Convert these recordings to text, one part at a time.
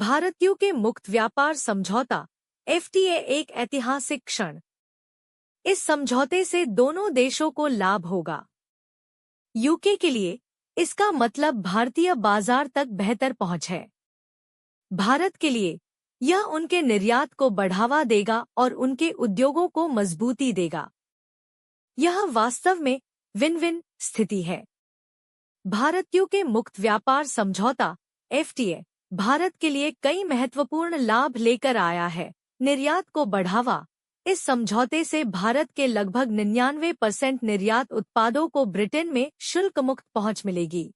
Bharat UK मुक्त व्यापार समझौता FTA एक ऐतिहासिक क्षण। इस समझौते से दोनों देशों को लाभ होगा। यूके के लिए इसका मतलब भारतीय बाजार तक बेहतर पहुंच है। भारत के लिए यह उनके निर्यात को बढ़ावा देगा और उनके उद्योगों को मजबूती देगा। यह वास्तव में विन विन स्थिति है। भारत यूके मुक्त व्यापार समझौता FTA भारत के लिए कई महत्वपूर्ण लाभ लेकर आया है। निर्यात को बढ़ावा। इस समझौते से भारत के लगभग 99% निर्यात उत्पादों को ब्रिटेन में शुल्क मुक्त पहुंच मिलेगी।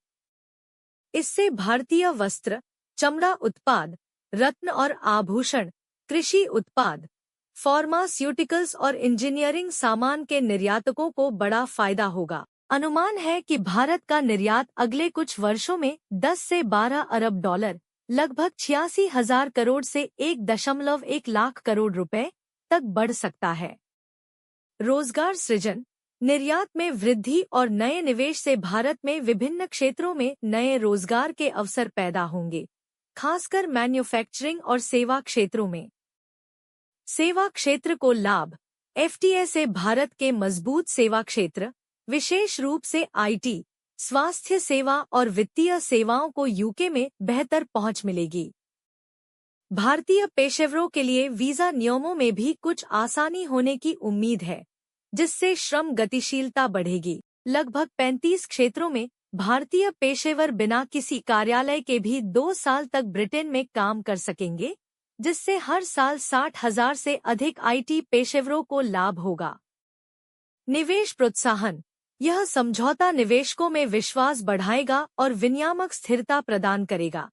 इससे भारतीय वस्त्र, चमड़ा उत्पाद, रत्न और आभूषण, कृषि उत्पाद, फार्मास्यूटिकल्स और इंजीनियरिंग सामान के निर्यातकों को बड़ा फायदा होगा। अनुमान है कि भारत का निर्यात अगले कुछ वर्षों में 10 से 12 अरब डॉलर, लगभग 86,000 करोड़ से 1.1 लाख करोड़ रुपए तक बढ़ सकता है। रोजगार सृजन। निर्यात में वृद्धि और नए निवेश से भारत में विभिन्न क्षेत्रों में नए रोजगार के अवसर पैदा होंगे, खासकर मैन्युफैक्चरिंग और सेवा क्षेत्रों में। सेवा क्षेत्र को लाभ। FTA से भारत के मजबूत सेवा क्षेत्र, विशेष रूप से IT, स्वास्थ्य सेवा और वित्तीय सेवाओं को यूके में बेहतर पहुंच मिलेगी। भारतीय पेशेवरों के लिए वीजा नियमों में भी कुछ आसानी होने की उम्मीद है, जिससे श्रम गतिशीलता बढ़ेगी। लगभग 35 क्षेत्रों में भारतीय पेशेवर बिना किसी कार्यालय के भी 2 साल तक ब्रिटेन में काम कर सकेंगे, जिससे हर साल 60,000 से अधिक IT पेशेवरों को लाभ होगा। निवेश प्रोत्साहन। यह समझौता निवेशकों में विश्वास बढ़ाएगा और विनियामक स्थिरता प्रदान करेगा,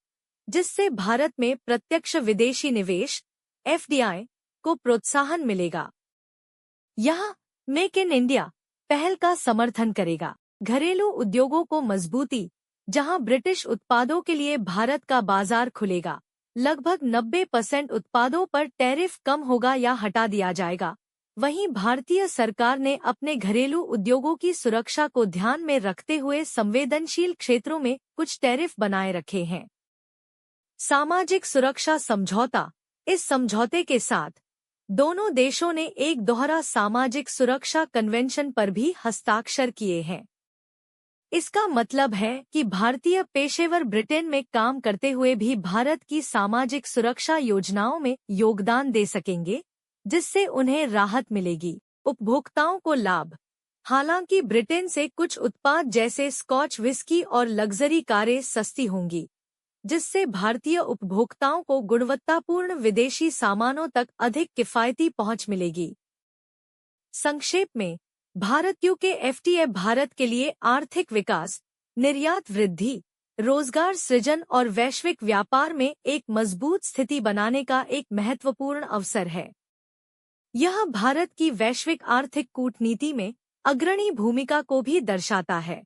जिससे भारत में प्रत्यक्ष विदेशी निवेश FDI को प्रोत्साहन मिलेगा। यह मेक इन इंडिया पहल का समर्थन करेगा। घरेलू उद्योगों को मजबूती। जहां ब्रिटिश उत्पादों के लिए भारत का बाजार खुलेगा, लगभग 90% उत्पादों पर टैरिफ कम होगा या हटा दिया जाएगा। वहीं भारतीय सरकार ने अपने घरेलू उद्योगों की सुरक्षा को ध्यान में रखते हुए संवेदनशील क्षेत्रों में कुछ टैरिफ बनाए रखे हैं। सामाजिक सुरक्षा समझौता। इस समझौते के साथ दोनों देशों ने एक दोहरा सामाजिक सुरक्षा कन्वेंशन पर भी हस्ताक्षर किए हैं। इसका मतलब है कि भारतीय पेशेवर ब्रिटेन में काम करते हुए भी भारत की सामाजिक सुरक्षा योजनाओं में योगदान दे सकेंगे, जिससे उन्हें राहत मिलेगी। उपभोक्ताओं को लाभ। हालांकि ब्रिटेन से कुछ उत्पाद जैसे स्कॉच विस्की और लग्जरी कारें सस्ती होंगी, जिससे भारतीय उपभोक्ताओं को गुणवत्तापूर्ण विदेशी सामानों तक अधिक किफायती पहुंच मिलेगी। संक्षेप में, भारत यूके FTA भारत के लिए आर्थिक विकास, निर्यात वृद्धि, रोजगार सृजन और वैश्विक व्यापार में एक मजबूत स्थिति बनाने का एक महत्वपूर्ण अवसर है। यह भारत की वैश्विक आर्थिक कूटनीति में अग्रणी भूमिका को भी दर्शाता है।